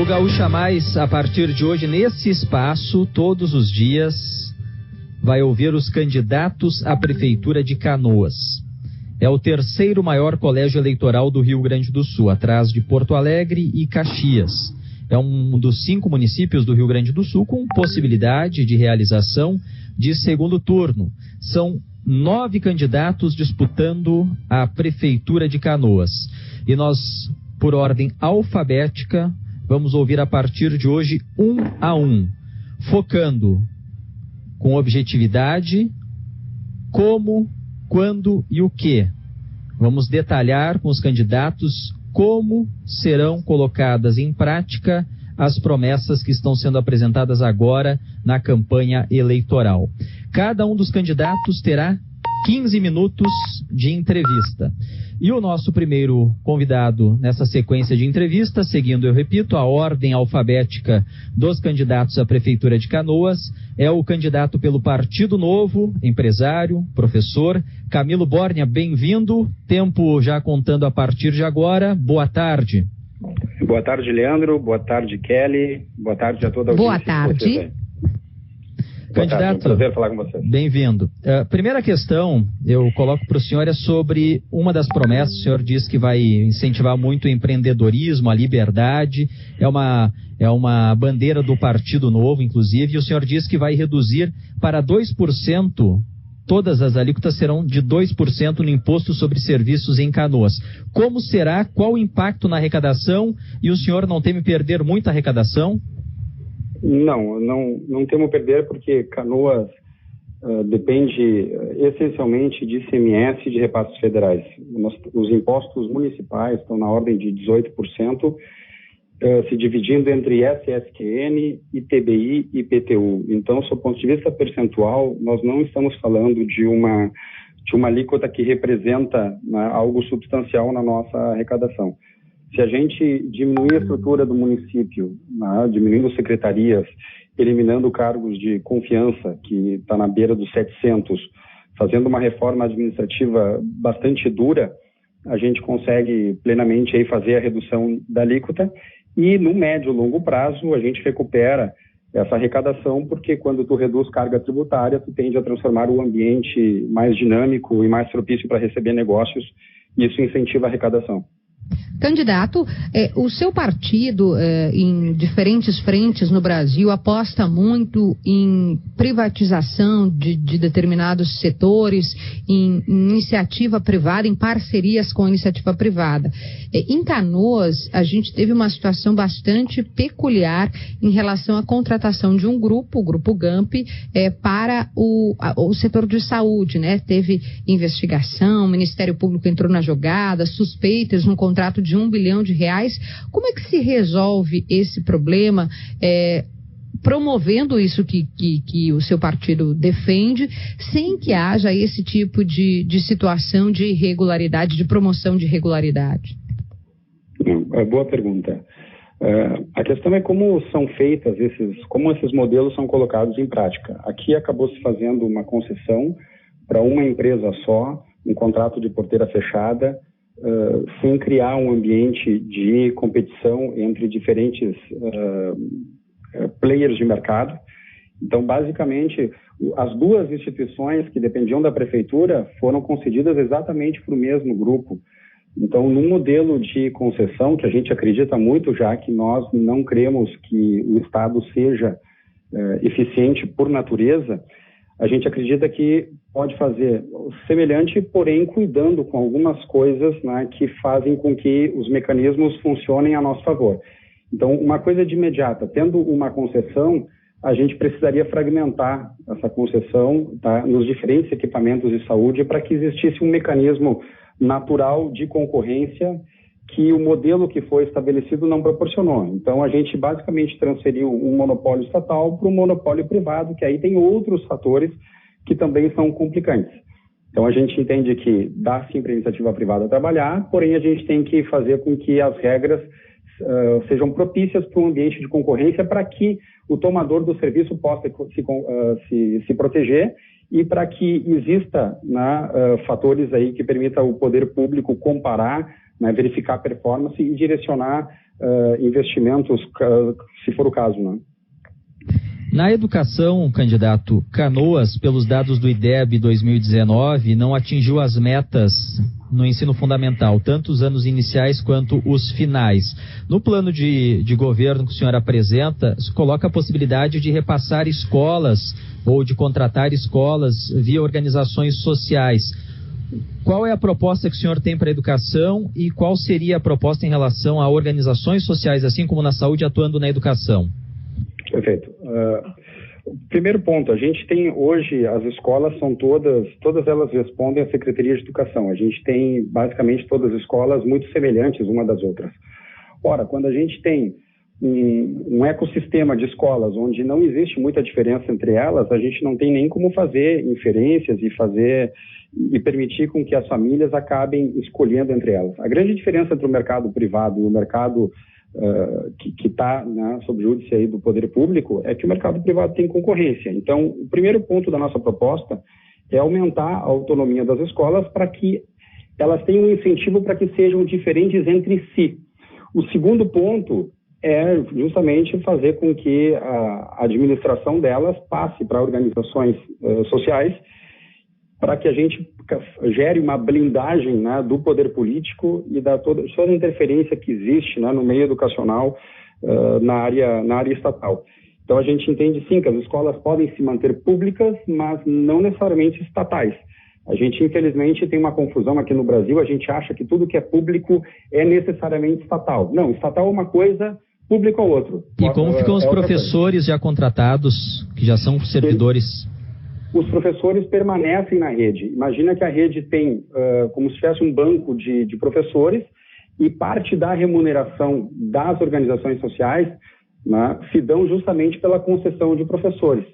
Gaúcha Mais, a partir de hoje, nesse espaço, todos os dias, vai ouvir os candidatos à Prefeitura de Canoas. É o terceiro maior colégio eleitoral do Rio Grande do Sul, atrás de Porto Alegre e Caxias. É um dos 5 municípios do Rio Grande do Sul com possibilidade de realização de segundo turno. São 9 candidatos disputando a Prefeitura de Canoas. E nós, por ordem alfabética, vamos ouvir a partir de hoje um a um, focando com objetividade como, quando e o que. Vamos detalhar com os candidatos como serão colocadas em prática as promessas que estão sendo apresentadas agora na campanha eleitoral. Cada um dos candidatos terá 15 minutos de entrevista. E o nosso primeiro convidado nessa sequência de entrevista, seguindo, eu repito, a ordem alfabética dos candidatos à Prefeitura de Canoas, é o candidato pelo Partido Novo, empresário, professor, Camilo Borgna. Bem-vindo, tempo já contando a partir de agora. Boa tarde. Boa tarde, Leandro. Boa tarde, Kelly. Boa tarde a toda a audiência. Boa tarde. Candidato, é um prazer falar com você. Bem-vindo. Primeira questão, eu coloco para o senhor, é sobre uma das promessas. O senhor diz que vai incentivar muito o empreendedorismo, a liberdade, é uma bandeira do Partido Novo, inclusive, e o senhor diz que vai reduzir para 2%, todas as alíquotas serão de 2% no imposto sobre serviços em Canoas. Como será? Qual o impacto na arrecadação? E o senhor não teme perder muita arrecadação? Não temo perder, porque Canoas depende essencialmente de ICMS e de repasses federais. Os impostos municipais estão na ordem de 18%, se dividindo entre SSQN, ITBI e IPTU. Então, sob o ponto de vista percentual, nós não estamos falando de uma alíquota que representa, né, algo substancial na nossa arrecadação. Se a gente diminuir a estrutura do município, né, diminuindo secretarias, eliminando cargos de confiança, que está na beira dos 700, fazendo uma reforma administrativa bastante dura, a gente consegue plenamente aí fazer a redução da alíquota e no médio e longo prazo a gente recupera essa arrecadação, porque quando tu reduz carga tributária, tu tende a transformar o ambiente mais dinâmico e mais propício para receber negócios, e isso incentiva a arrecadação. Candidato, o seu partido, em diferentes frentes no Brasil, aposta muito em privatização de determinados setores, em iniciativa privada, em parcerias com a iniciativa privada. Em Canoas, a gente teve uma situação bastante peculiar em relação à contratação de um grupo, o Grupo GAMP, para o setor de saúde, né? Teve investigação, o Ministério Público entrou na jogada, suspeitas num contrato de R$1 bilhão. Como é que se resolve esse problema, promovendo isso que o seu partido defende, sem que haja esse tipo de situação de irregularidade, de promoção de irregularidade? Boa pergunta. A questão é como são feitas como esses modelos são colocados em prática. Aqui acabou se fazendo uma concessão para uma empresa só, um contrato de porteira fechada, sem criar um ambiente de competição entre diferentes players de mercado. Então, basicamente, as duas instituições que dependiam da prefeitura foram concedidas exatamente para o mesmo grupo. Então, no modelo de concessão, que a gente acredita muito, já que nós não cremos que o Estado seja eficiente por natureza, a gente acredita que pode fazer semelhante, porém cuidando com algumas coisas, né, que fazem com que os mecanismos funcionem a nosso favor. Então, uma coisa de imediata, tendo uma concessão, a gente precisaria fragmentar essa concessão, tá, nos diferentes equipamentos de saúde para que existisse um mecanismo natural de concorrência que o modelo que foi estabelecido não proporcionou. Então, a gente basicamente transferiu um monopólio estatal para um monopólio privado, que aí tem outros fatores que também são complicantes. Então, a gente entende que dá sim para a iniciativa privada trabalhar, porém a gente tem que fazer com que as regras sejam propícias para um ambiente de concorrência para que o tomador do serviço possa se proteger e para que exista, né, fatores aí que permita o poder público comparar né, verificar a performance e direcionar investimentos, se for o caso, né? Na educação, candidato, Canoas, pelos dados do IDEB 2019, não atingiu as metas no ensino fundamental, tanto os anos iniciais quanto os finais. No plano de governo que o senhor apresenta, coloca a possibilidade de repassar escolas ou de contratar escolas via organizações sociais. Qual é a proposta que o senhor tem para a educação e qual seria a proposta em relação a organizações sociais, assim como na saúde, atuando na educação? Perfeito. Primeiro ponto, a gente tem hoje, as escolas são todas elas respondem à Secretaria de Educação. A gente tem basicamente todas as escolas muito semelhantes uma das outras. Ora, quando a gente tem um ecossistema de escolas onde não existe muita diferença entre elas, a gente não tem nem como fazer inferências e permitir com que as famílias acabem escolhendo entre elas. A grande diferença entre o mercado privado e o mercado que está, né, sob júdice aí do poder público é que o mercado privado tem concorrência. Então, o primeiro ponto da nossa proposta é aumentar a autonomia das escolas para que elas tenham um incentivo para que sejam diferentes entre si. O segundo ponto é justamente fazer com que a administração delas passe para organizações sociais, para que a gente gere uma blindagem, né, do poder político e da toda a interferência que existe, né, no meio educacional na área estatal. Então a gente entende sim que as escolas podem se manter públicas, mas não necessariamente estatais. A gente infelizmente tem uma confusão aqui no Brasil, a gente acha que tudo que é público é necessariamente estatal. Não, estatal é uma coisa, público é outro. E como ficam os professores já contratados, que já são servidores? Os professores permanecem na rede. Imagina que a rede tem como se tivesse um banco de professores e parte da remuneração das organizações sociais, né, se dão justamente pela concessão de professores.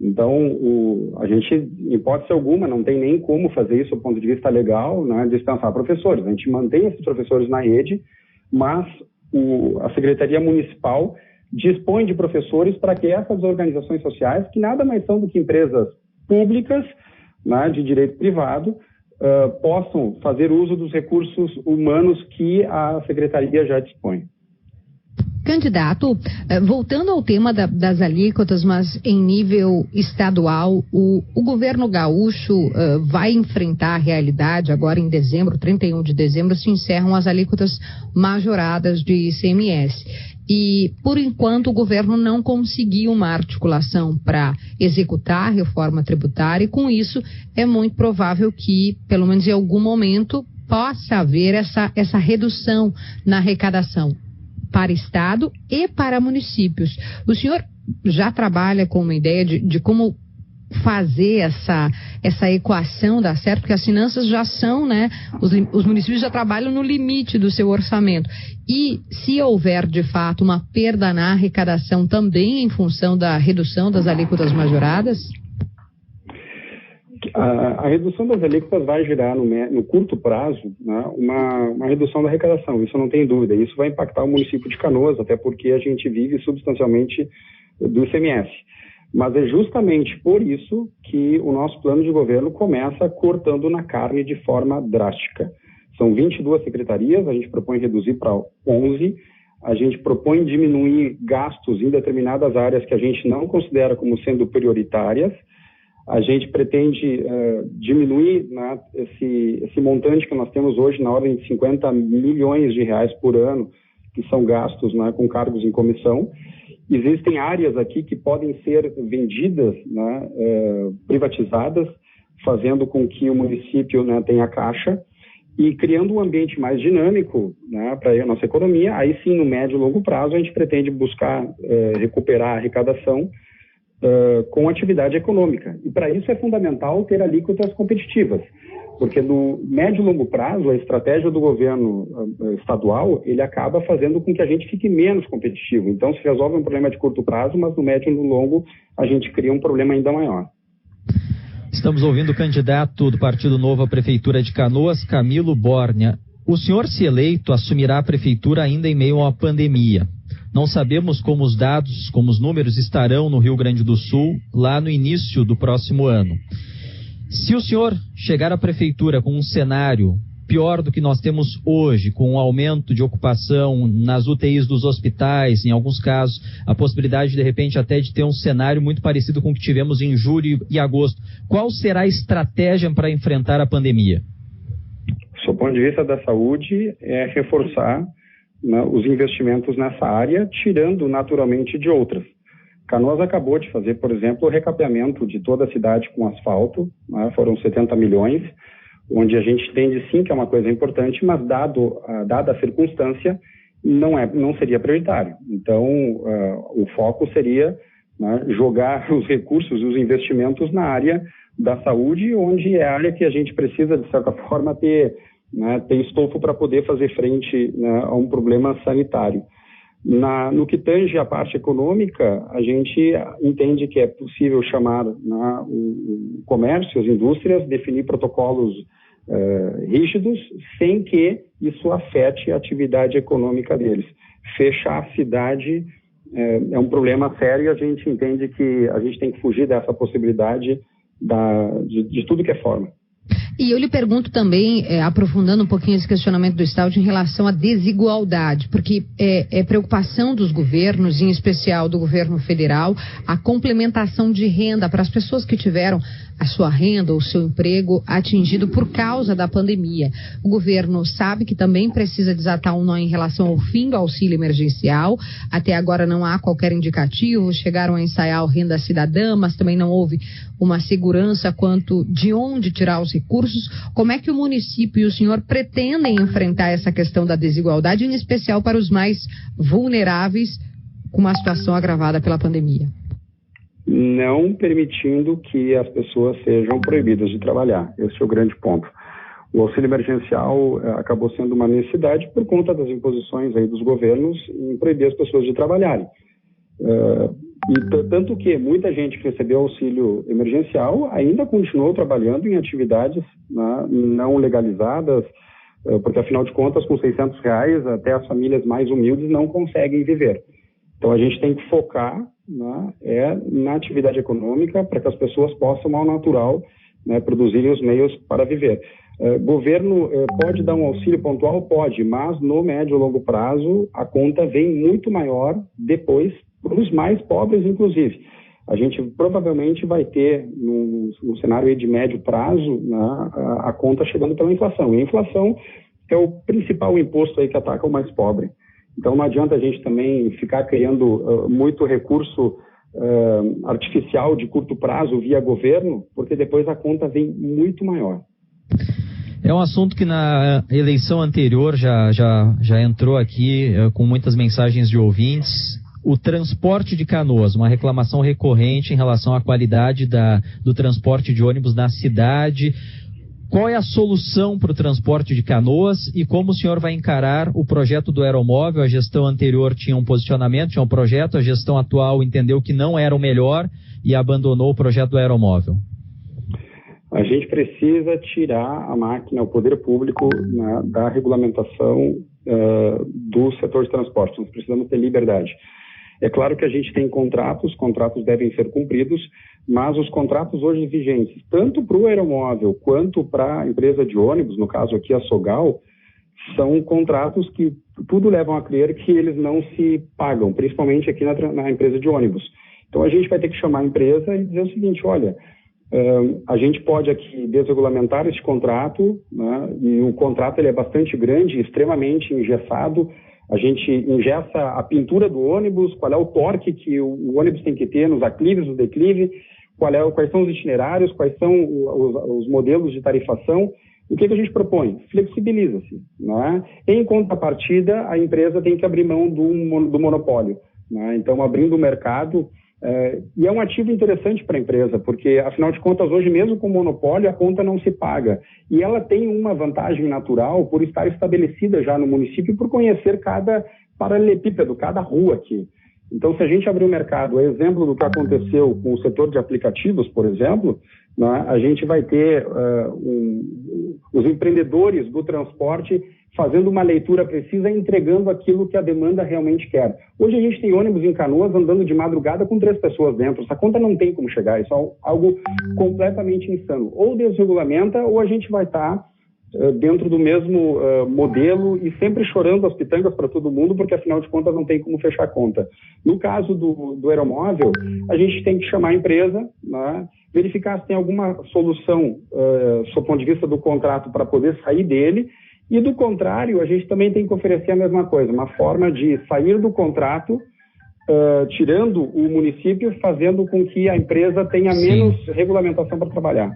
Então, a gente, em hipótese alguma, não tem nem como fazer isso do ponto de vista legal, né, dispensar professores. A gente mantém esses professores na rede, mas a Secretaria Municipal dispõe de professores para que essas organizações sociais, que nada mais são do que empresas públicas, né, de direito privado, possam fazer uso dos recursos humanos que a Secretaria já dispõe. Candidato, voltando ao tema das alíquotas, mas em nível estadual, o governo gaúcho vai enfrentar a realidade. Agora em dezembro, 31 de dezembro, se encerram as alíquotas majoradas de ICMS. E, por enquanto, o governo não conseguiu uma articulação para executar a reforma tributária e, com isso, é muito provável que, pelo menos em algum momento, possa haver essa redução na arrecadação para Estado e para municípios. O senhor já trabalha com uma ideia de como fazer essa equação dar certo, porque as finanças já são, né, os municípios já trabalham no limite do seu orçamento. E se houver, de fato, uma perda na arrecadação também em função da redução das alíquotas majoradas? A redução das alíquotas vai gerar, no curto prazo, né, uma redução da arrecadação, isso não tem dúvida. Isso vai impactar o município de Canoas, até porque a gente vive substancialmente do ICMS. Mas é justamente por isso que o nosso plano de governo começa cortando na carne de forma drástica. São 22 secretarias, a gente propõe reduzir para 11, a gente propõe diminuir gastos em determinadas áreas que a gente não considera como sendo prioritárias, a gente pretende diminuir, né, esse montante que nós temos hoje na ordem de 50 milhões de reais por ano, que são gastos, né, com cargos em comissão. Existem áreas aqui que podem ser vendidas, né, privatizadas, fazendo com que o município, né, tenha caixa e criando um ambiente mais dinâmico, né, para a nossa economia. Aí sim, no médio e longo prazo, a gente pretende buscar recuperar a arrecadação com atividade econômica. E para isso é fundamental ter alíquotas competitivas, porque no médio e longo prazo, a estratégia do governo estadual, ele acaba fazendo com que a gente fique menos competitivo. Então, se resolve um problema de curto prazo, mas no médio e no longo, a gente cria um problema ainda maior. Estamos ouvindo o candidato do Partido Novo à Prefeitura de Canoas, Camilo Bórnia. O senhor, se eleito, assumirá a prefeitura ainda em meio à pandemia. Não sabemos como os dados, como os números estarão no Rio Grande do Sul lá no início do próximo ano. Se o senhor chegar à prefeitura com um cenário pior do que nós temos hoje, com um aumento de ocupação nas UTIs dos hospitais, em alguns casos, a possibilidade de repente até de ter um cenário muito parecido com o que tivemos em julho e agosto. Qual será a estratégia para enfrentar a pandemia? Do ponto de vista da saúde, é reforçar, né, os investimentos nessa área, tirando naturalmente de outras. Canoas acabou de fazer, por exemplo, o recapeamento de toda a cidade com asfalto, né, foram 70 milhões, onde a gente entende sim que é uma coisa importante, mas dada a circunstância, não seria prioritário. Então, o foco seria, né, jogar os recursos e os investimentos na área da saúde, onde é a área que a gente precisa, de certa forma, ter estofo para poder fazer frente, né, a um problema sanitário. No que tange a parte econômica, a gente entende que é possível chamar, né, o comércio, as indústrias, definir protocolos rígidos, sem que isso afete a atividade econômica deles. Fechar a cidade é um problema sério e a gente entende que a gente tem que fugir dessa possibilidade de tudo que é forma. E eu lhe pergunto também, aprofundando um pouquinho esse questionamento do Estado em relação à desigualdade, porque é preocupação dos governos, em especial do governo federal, a complementação de renda para as pessoas que tiveram a sua renda ou o seu emprego atingido por causa da pandemia. O governo sabe que também precisa desatar um nó em relação ao fim do auxílio emergencial. Até agora não há qualquer indicativo, chegaram a ensaiar o Renda Cidadã, mas também não houve uma segurança quanto de onde tirar os recursos. Como é que o município e o senhor pretendem enfrentar essa questão da desigualdade, em especial para os mais vulneráveis com uma situação agravada pela pandemia? Não permitindo que as pessoas sejam proibidas de trabalhar. Esse é o grande ponto. O auxílio emergencial acabou sendo uma necessidade por conta das imposições aí dos governos em proibir as pessoas de trabalharem. E tanto que muita gente que recebeu auxílio emergencial ainda continuou trabalhando em atividades, né, não legalizadas, porque afinal de contas, com R$600, até as famílias mais humildes não conseguem viver. Então a gente tem que focar, né, na atividade econômica para que as pessoas possam, ao natural, né, produzirem os meios para viver. Governo pode dar um auxílio pontual? Pode, mas no médio e longo prazo a conta vem muito maior depois para os mais pobres, inclusive. A gente provavelmente vai ter, no cenário aí de médio prazo, né, a conta chegando pela inflação. E a inflação é o principal imposto aí que ataca o mais pobre. Então não adianta a gente também ficar criando muito recurso artificial de curto prazo via governo, porque depois a conta vem muito maior. É um assunto que na eleição anterior já entrou aqui com muitas mensagens de ouvintes. O transporte de Canoas, uma reclamação recorrente em relação à qualidade do transporte de ônibus na cidade. Qual é a solução para o transporte de Canoas e como o senhor vai encarar o projeto do aeromóvel? A gestão anterior tinha um posicionamento, tinha um projeto, a gestão atual entendeu que não era o melhor e abandonou o projeto do aeromóvel. A gente precisa tirar a máquina, o poder público, né, da regulamentação do setor de transporte. Nós precisamos ter liberdade. É claro que a gente tem contratos devem ser cumpridos, mas os contratos hoje vigentes, tanto para o aeromóvel quanto para a empresa de ônibus, no caso aqui a Sogal, são contratos que tudo levam a crer que eles não se pagam, principalmente aqui na empresa de ônibus. Então a gente vai ter que chamar a empresa e dizer o seguinte, olha, a gente pode aqui desregulamentar esse contrato, né, e o contrato ele é bastante grande, extremamente engessado. A gente engessa a pintura do ônibus, qual é o torque que o ônibus tem que ter nos aclives, no declive, quais são os itinerários, quais são os modelos de tarifação. O que a gente propõe? Flexibiliza-se, não é? Em contrapartida, a empresa tem que abrir mão do monopólio, não é? Então, abrindo o mercado, e é um ativo interessante para a empresa, porque, afinal de contas, hoje mesmo com o monopólio, a conta não se paga. E ela tem uma vantagem natural por estar estabelecida já no município, por conhecer cada paralelepípedo, cada rua aqui. Então, se a gente abrir o mercado, exemplo do que aconteceu com o setor de aplicativos, por exemplo, né, a gente vai ter os empreendedores do transporte fazendo uma leitura precisa e entregando aquilo que a demanda realmente quer. Hoje a gente tem ônibus em Canoas andando de madrugada com 3 pessoas dentro. Essa conta não tem como chegar, isso é algo completamente insano. Ou desregulamenta ou a gente vai estar dentro do mesmo modelo e sempre chorando as pitangas para todo mundo, porque afinal de contas não tem como fechar a conta. No caso do aeromóvel, a gente tem que chamar a empresa, né, verificar se tem alguma solução, do ponto de vista do contrato, para poder sair dele, e do contrário, a gente também tem que oferecer a mesma coisa, uma forma de sair do contrato, tirando o município, fazendo com que a empresa tenha menos regulamentação para trabalhar.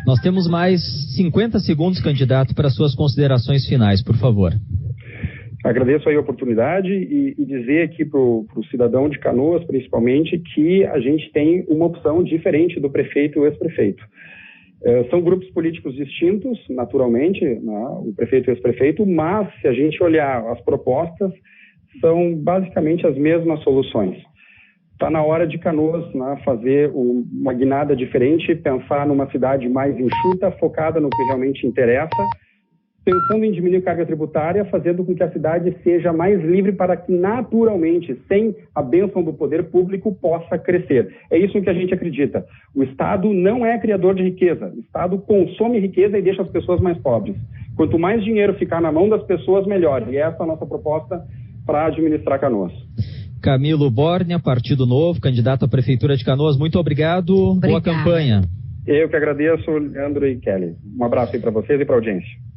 Nós temos mais 50 segundos, candidato, para suas considerações finais, por favor. Agradeço aí a oportunidade e dizer aqui para o cidadão de Canoas, principalmente, que a gente tem uma opção diferente do prefeito e o ex-prefeito. São grupos políticos distintos, naturalmente, né, o prefeito e o ex-prefeito, mas se a gente olhar as propostas, são basicamente as mesmas soluções. Está na hora de Canoas, né, fazer uma guinada diferente, pensar numa cidade mais enxuta, focada no que realmente interessa, pensando em diminuir a carga tributária, fazendo com que a cidade seja mais livre para que naturalmente, sem a bênção do poder público, possa crescer. É isso que a gente acredita. O Estado não é criador de riqueza. O Estado consome riqueza e deixa as pessoas mais pobres. Quanto mais dinheiro ficar na mão das pessoas, melhor. E essa é a nossa proposta para administrar Canoas. Camilo Bórnia, Partido Novo, candidato à Prefeitura de Canoas, muito obrigado. Boa campanha. Eu que agradeço, Leandro e Kelly. Um abraço aí para vocês e para a audiência.